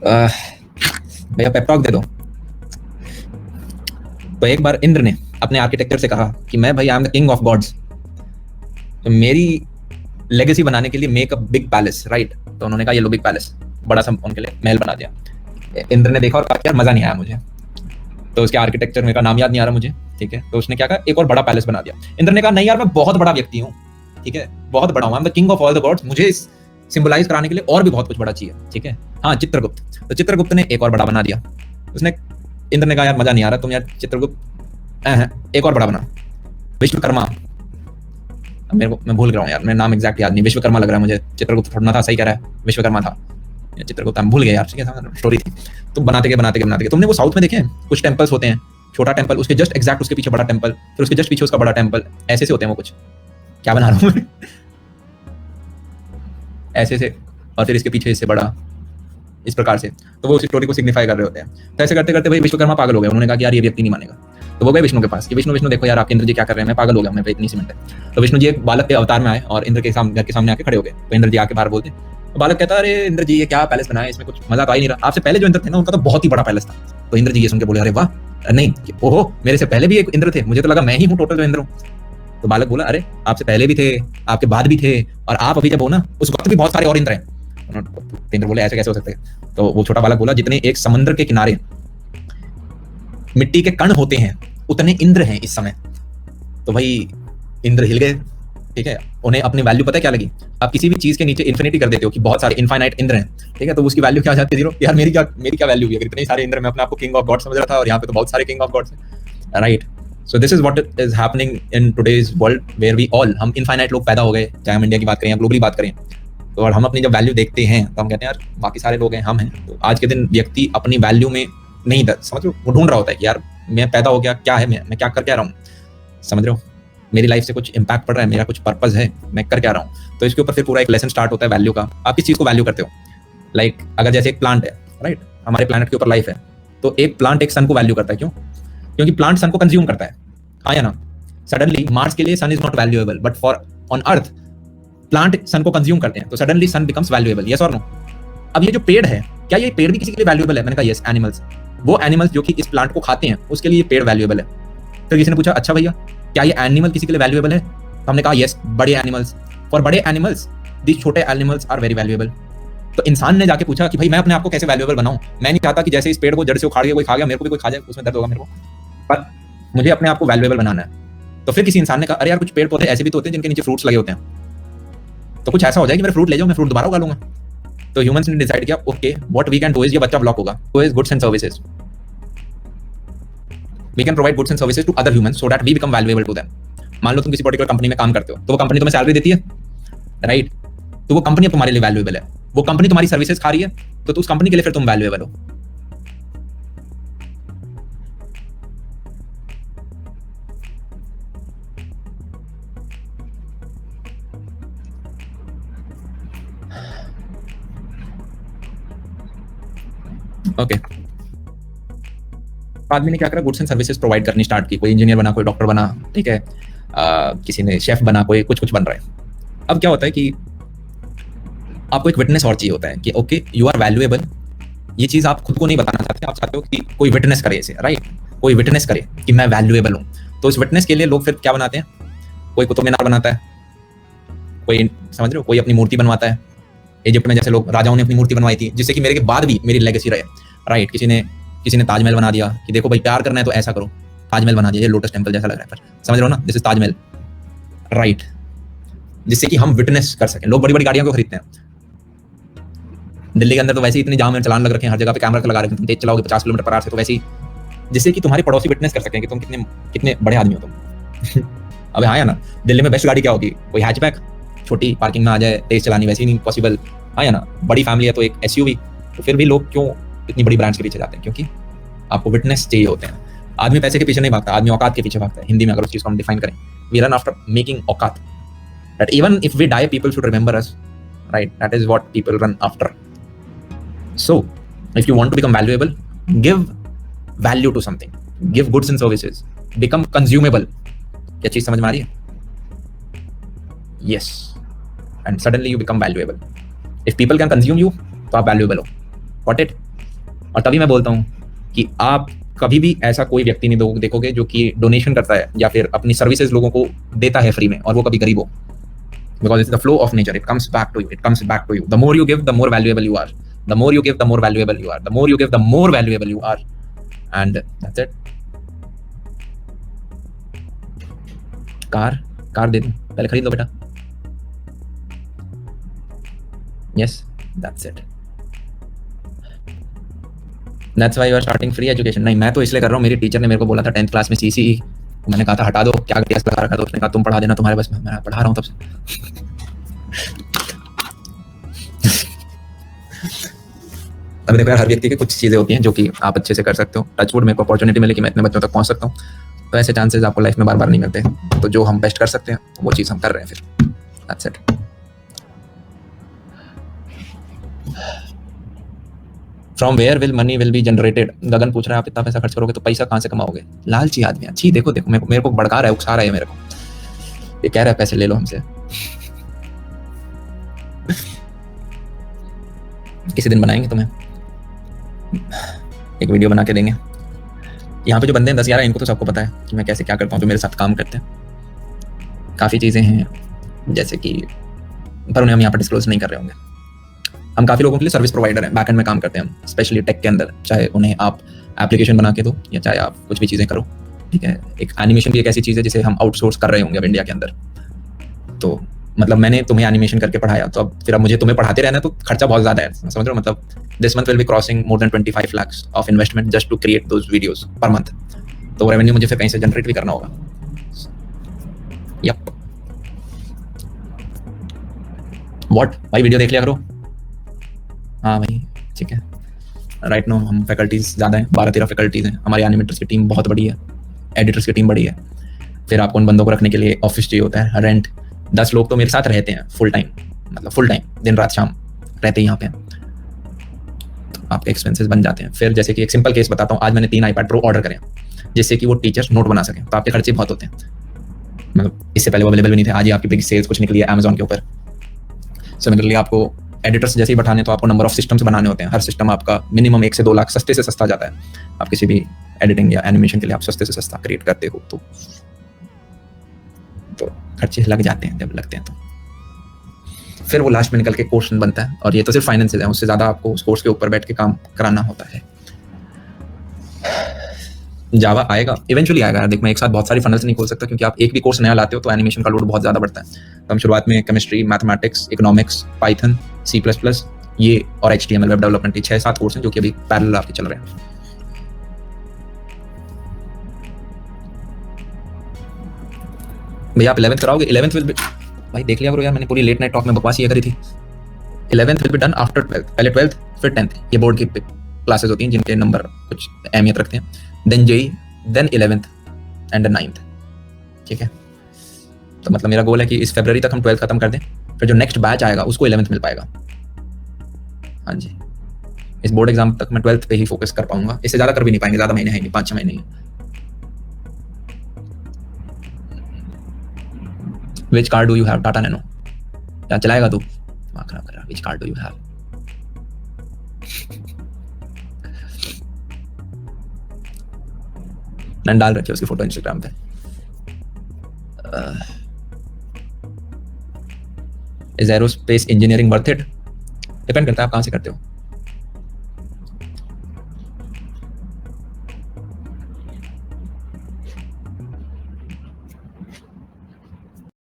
भैया pep talk they दो। तो एक बार इंद्र ने अपने आर्किटेक्चर से कहा कि मैं भाई I am the king of gods, तो मेरी लेगेसी बनाने के लिए make a big palace, right. तो उन्होंने कहा ये लो बिग पैलेस, बड़ा सा उनके लिए महल बना दिया। इंद्र ने देखा और कहा यार मजा नहीं आया मुझे, तो उसके आर्किटेक्चर में का नाम याद नहीं आ रहा मुझे, ठीक है। तो उसने क्या कहा, एक और बड़ा पैलेस बना दिया। इंद्र ने कहा नहीं यार मैं बहुत बड़ा व्यक्ति हूँ, ठीक है, बहुत बड़ा हूँ, आई am the king of all the gods, मुझे इस सिंबलाइज कराने के लिए और भी बहुत कुछ बड़ा चाहिए, ठीक है। हाँ चित्रगुप्त, तो चित्रगुप्त ने एक और बड़ा बना दिया। उसने इंद्र ने कहा यार मजा नहीं आ रहा तुम यार चित्रगुप्त, एक और बड़ा बना, विश्वकर्मा। मेरे को मैं भूल गया हूँ यार, मेरा नाम एग्जैक्ट याद नहीं, विश्वकर्मा लग रहा है मुझे, चित्रगुप्त थोड़ा था, सही कह रहा है, विश्वकर्मा था, चित्रगुप्त हम भूल गए यार, ठीक है, स्टोरी थी। तो बनाते गए तुमने वो साउथ में देखे कुछ टेम्पल्स होते हैं, छोटा टेम्पल, उसके जस्ट एग्जैक्ट उसके पीछे बड़ा टेम्पल, फिर उसके जस्ट पीछे उसका बड़ा टेम्पल, ऐसे से होते हैं वो, कुछ क्या बना रहा हूँ ऐसे से, और फिर इसके पीछे इससे बड़ा, इस प्रकार से। तो वो उस स्टोरी को सिग्निफाई कर रहे होते हैं। तो ऐसे करते करते भाई विश्वकर्मा पागल हो गया, उन्होंने कहा कि यार ये व्यक्ति नहीं मानेगा। तो वो गए विष्णु के पास कि विष्णु देखो यार आपके इंद्र जी क्या कर रहे हैं, मैं पागल हो गया, मैं इतनी सीमेंट है। तो विष्णु जी एक बालक के अवतार में आए और इंद्र के सामने, घर के सामने आके खड़े हो गए। तो इंद्र जी आके बाहर बोलते, तो बालक कहता है अरे इंद्र जी ये क्या पैलेस बनाया, इसमें कुछ मजा तो आ ही नहीं रहा, आपसे पहले जो इंद्र थे ना उनका तो बहुत ही बड़ा पैलेस था। तो इंद्र जी ये सुन के बोले अरे वाह, नहीं ओहो मेरे से पहले भी एक इंद्र थे, मुझे तो लगा मैं ही हूँ टोटल जो इंद्र हूँ। तो बालक बोला अरे आपसे पहले भी थे, आपके बाद भी थे, और आप अभी जब हो ना उस वक्त भी बहुत सारे और इंद्र हैं। इंद्र बोले ऐसे कैसे हो सकते हैं। तो वो छोटा बालक बोला जितने एक समुद्र के किनारे मिट्टी के कण होते हैं उतने इंद्र हैं इस समय। तो भाई इंद्र हिल गए, ठीक है, उन्हें अपनी वैल्यू पता है क्या लगी। आप किसी भी चीज के नीचे इन्फिनिटी कर देते हो कि बहुत सारे इनफाइनाइट इंद्र हैं, ठीक है, तो उसकी वैल्यू क्या आ जाती है, जीरो। यार मेरी क्या वैल्यू है, अगर इतने सारे इंद्र, मैं अपने आपको किंग ऑफ गॉड समझ रहा था और यहाँ पे तो बहुत सारे किंग ऑफ गॉड्स हैं, right. So this is what is happening in today's world where we all, हम इनफाइनाइट लोग पैदा हो गए, चाहे हम इंडिया की बात करें या ग्लोबली बात करें। तो और हम अपनी जब वैल्यू देखते हैं तो हम कहते हैं यार बाकी सारे लोग हैं, हम हैं। तो आज के दिन व्यक्ति अपनी वैल्यू में नहीं समझ लो, वो ढूंढ रहा होता है कि यार मैं पैदा हो गया, क्या है, मैं क्या कर क्या रहा हूँ, समझ रहे हो, मेरी लाइफ से कुछ इंपैक्ट पड़ रहा है, मेरा कुछ पर्पस है, मैं कर क्या रहा हूँ। तो इसके ऊपर फिर पूरा एक लेसन स्टार्ट होता है वैल्यू का। आप किस चीज को वैल्यू करते हो, लाइक अगर जैसे एक प्लांट है, राइट, हमारे प्लानट के ऊपर लाइफ है, तो एक प्लांट एक सन को वैल्यू करता है, क्यों, क्योंकि प्लांट सन को कंज्यूम करता है, हाँ या ना। सडनली मार्स के लिए sun is not valuable, but for on earth plant sun को कंज्यूम करते हैं, तो suddenly sun becomes valuable, yes और नो। अब ये जो पेड़ है, क्या ये पेड़ भी किसी के लिए वैल्यूएबल है, मैंने कहा यस। एनिमल्स, वो एनिमल्स जो कि इस प्लांट को खाते हैं उसके लिए पेड़ वैल्यूएबल है। फिर किसी ने पूछा अच्छा भैया क्या ये एनिमल किसी के लिए वैल्यूएबल है, तो हमने कहा यस, बड़े एनिमल्स, फॉर बड़े एनिमल्स दीस छोटे एनिमल्स आर वेरी वैल्यूएबल। तो इंसान ने जाके पूछा कि भाई मैं अपने आप को कैसे वैल्यूएबल बनाऊं, मैं नहीं चाहता कि जैसे इस पेड़ को जड़ से उखाड़ के कोई खा गया मेरे को भी कोई खा जाए, उसमें दर्द होगा मेरे को, पर मुझे अपने आप को वैल्यूएबल बनाना है। तो फिर किसी इंसान ने कहा अरे यार कुछ पेड़ पौधे ऐसे भी तो होते हैं जिनके नीचे फ्रूट्स लगे होते हैं, तो कुछ ऐसा हो जाए कि मेरे फ्रूट ले जाओ, मैं फ्रूट दोबारा उगा लूंगा। तो ह्यूमंस ने डिसाइड किया okay what we can do is, ये बच्चा ब्लॉक होगा, तो is goods and services, we can provide goods and services to other humans so that we become valuable to them. मान लो तुम किसी पर्टिकुलर कंपनी में काम करते हो, तो वो कंपनी तुम्हें सैलरी देती है, राइट, तो वो कंपनी अब तुम्हारे लिए वैल्यूएबल है, वो कंपनी तुम्हारी सर्विसेज खा रही है, तो उस कंपनी के लिए फिर तुम वैल्यूएबल हो। ओके, आदमी ने क्या करा, गुड्स एंड सर्विसेज प्रोवाइड करनी स्टार्ट की, कोई इंजीनियर बना, कोई डॉक्टर बना, ठीक है, किसी ने शेफ बना, कोई कुछ कुछ बन रहा है। अब क्या होता है कि आपको एक विटनेस और चाहिए होता है कि ओके यू आर वैल्यूएबल, ये चीज आप खुद को नहीं बताना चाहते, आप चाहते हो कि कोई विटनेस करे इसे, राइट, कोई विटनेस करे कि मैं वैल्यूएबल हूँ। तो इस विटनेस के लिए लोग फिर क्या बनाते हैं, कोई कुतुब मीनार बनाता है, कोई समझ रहे हो, कोई अपनी मूर्ति बनवाता है। इजिप्ट में जैसे लोग राजाओं ने अपनी मूर्ति बनवाई थी जिससे कि मेरे के बाद भी मेरी लेगेसी रहे, राइट। किसी ने ताजमहल बना दिया कि देखो भाई प्यार करना है तो ऐसा करो, ताजमहल बना दिया, ये लोटस टेम्पल जैसा लग रहा है, पर समझ रहे हो ना, दिस इज ताजमहल, राइट, जिससे कि हम विटनेस कर सकें। लोग बड़ी बड़ी गाड़ियों को खरीदते हैं, दिल्ली के अंदर तो वैसे ही इतनी जाम में चलान लग रखे हैं, हर जगह पे कैमरा लगा रखे हैं, तुम तेज चलाओगे 50 किलोमीटर पर आवर से, तो वैसे ही जिससे कि तुम्हारे पड़ोसी विटनेस कर सकें कि तुम कितने बड़े आदमी हो तुम अब हाँ या ना, दिल्ली में बेस्ट गाड़ी क्या होगी, कोई हैचबैक, छोटी पार्किंग में आ जाए, तेज चलानी, वैसे ही नहीं पॉसिबल, हाँ या ना। बड़ी फैमिली है तो एक एसयूवी, तो फिर भी लोग क्यों इतनी बड़ी ब्रांड्स के पीछे जाते हैं, क्योंकि आपको विटनेस चाहिए होते हैं। आदमी पैसे के पीछे नहीं भागता, आदमी औकात के पीछे भागता है। हिंदी में अगर उस चीज को हम डिफाइन करें, वी रन आफ्टर मेकिंग औकात, that even if we die people should remember us, right, that is what people run after. So if you want to become valuable, give value to something, give goods and services, become consumable. क्या चीज समझ में आ रही है? Yes, and suddenly you become valuable. If people can consume you तो आप valuable हो, गॉट इट? और तभी मैं बोलता हूँ कि आप कभी भी ऐसा कोई व्यक्ति नहीं देखोगे जो कि डोनेशन करता है या फिर अपनी सर्विसेज लोगों को देता है फ्री में और वो कभी गरीब हो, because it's the flow of nature, it comes back to you, it comes back to you. The more you give, the more valuable you are, the more you give, the more valuable you are, the more you give, the more valuable you are, and that's it. Car दे दूं, पहले खरीद लो बेटा। Yes, that's it. That's why you are starting free education. नहीं, मैं तो इसलिए कर रहा हूँ, मेरी टीचर ने मेरे को बोला था 10th क्लास में सीसीई, मैंने कहा था हटा दो, क्या टेस्ट लगा रखा था, उसने कहा तुम पढ़ा देना, तुम्हारे बस में, मैं पढ़ा रहा हूँ तब से। अभी देखो यार, हर व्यक्ति की कुछ चीज़ें होती हैं जो कि आप अच्छे से कर सकते हो। टचवुड मेरे को अपॉर्चुनिटी मिली कि मैं इतने बच्चों तक पहुंच सकता हूँ, तो ऐसे चांसेस आपको लाइफ में बार बार नहीं मिलते, तो जो हम बेस्ट कर सकते हैं वो चीज़ हम कर रहे हैं, फिर that's it. From where will money will be generated. Gagan पूछ रहा है आप इतना पैसा खर्च करोगे तो पैसा कहाँ से कमाओगे? लालची आदमी। अच्छी देखो मेरे को भड़का रहा है, उकसा रहा है मेरे को, ये कह रहा है पैसे ले लो हमसे। किसी दिन बनाएंगे तुम्हें एक वीडियो बना के देंगे। यहाँ पे जो बंदे हैं 10-11, इनको तो सबको पता है कि मैं कैसे क्या करता हूँ, जो मेरे साथ काम करते हैं। काफ़ी चीज़ें हैं जैसे कि, पर उन्हें हम यहाँ पर डिस्क्लोज नहीं कर रहे होंगे। हम काफ़ी लोगों के लिए सर्विस प्रोवाइडर हैं, बैकएंड में काम करते हैं हम, स्पेशली टेक के अंदर। चाहे उन्हें आप एप्लीकेशन बना के दो या चाहे आप कुछ भी चीज़ें करो, ठीक है। एक एनिमेशन भी एक ऐसी चीज़ है जिसे हम आउटसोर्स कर रहे होंगे अब इंडिया के अंदर। तो मतलब मैंने तुम्हें एनिमेशन करके पढ़ाया, तो अब मुझे तुम्हें पढ़ाते रहना, तो खर्चा बहुत ज़्यादा है, समझ रहे हो? मतलब this month will be crossing more than 25 lakhs of investment just to create those videos per month. तो रेवेन्यू मुझे फिर कहीं से जनरेट भी करना होगा। यप, व्हाट भाई, वीडियो देख लिया करो। हाँ भाई, ठीक है। राइट नो हम फैकल्टीज ज़्यादा हैं, 12-13 फैकल्टीज हैं हमारी। एनिमेटर्स की टीम बहुत बड़ी है, एडिटर्स की टीम बड़ी है, फिर आपको उन बंदों को रखने के लिए ऑफिस चाहिए होता है, रेंट। 10 लोग तो मेरे साथ रहते हैं फुल टाइम, मतलब फुल टाइम, दिन रात शाम रहते हैं यहाँ पे, तो आपके एक्सपेंसेस बन जाते हैं। फिर जैसे कि एक सिंपल केस बताता हूँ, आज मैंने 3 iPad Pro ऑर्डर करे जिससे कि वो टीचर्स नोट बना सकें, तो आपके खर्चे बहुत होते हैं। मतलब इससे पहले वो अवेलेबल भी नहीं थे, आज ही आपकी बिग सेल्स कुछ निकली है अमेजोन के ऊपर। सिमिलरली आपको एडिटर्स जैसे ही बैठाने, तो आपको नंबर ऑफ सिस्टम्स बनाने होते हैं। हर सिस्टम आपका मिनिमम 1 से 2 लाख सस्ते से सस्ता जाता है। आप किसी भी एडिटिंग या एनिमेशन के लिए आप सस्ते से सस्ता क्रिएट करते हो, तो खर्चे लग जाते हैं। जब लगते हैं तो फिर वो लास्ट में निकल के कोर्स बनता है, और ये तो सिर्फ फाइनेंस है, उससे ज़्यादा आपको उस कोर्स के ऊपर बैठ के काम कराना होता है। जावा आएगा, इवेंचुअली आएगा। देख, मैं एक साथ बहुत सारी फनल्स नहीं खोल सकता, क्योंकि आप एक भी कोर्स नया लाते हो तो एनिमेशन का लोड बहुत ज़्यादा बढ़ता है। तो हम शुरुआत में chemistry, mathematics, economics, Python, C++, ये और HTML वेब डेवलपमेंट, 6-7 कोर्स हैं जो कि अभी पैरेलल आपके चल रहे हैं। भैया आप 11th कराओगे? 11th विल बी, भाई देख लिया करो यार, मैंने पूरी लेट नाइट टॉक में बकवास ये करी थी। 11th will be done after 12th, पहले 12th फिर 10th। ये बोर्ड की क्लासेस होती हैं जिनके नंबर कुछ अहमियत रखते हैं। Then JEE, then 11th and 9th, ठीक है। तो मतलब मेरा गोल है कि इस फरवरी तक हम 12th खत्म कर दें, फिर जो नेक्स्ट बैच आएगा उसको 11th मिल पाएगा। हाँ जी, इस बोर्ड एग्जाम तक मैं 12th पे ही फोकस कर पाऊंगा, इससे ज़्यादा कर भी नहीं पाएंगे, ज़्यादा महीने हैं नहीं, 5-6 महीने ही। Which car do you have? Tata Nano। क्या चलाएगा तू? दिमाग खराब कर रहा है। Which car do you have? मैंने डाल रखी है उसकी फोटो इंस्टाग्राम पे। Is aerospace engineering worth it? Depend करता है आप कहाँ से करते हो।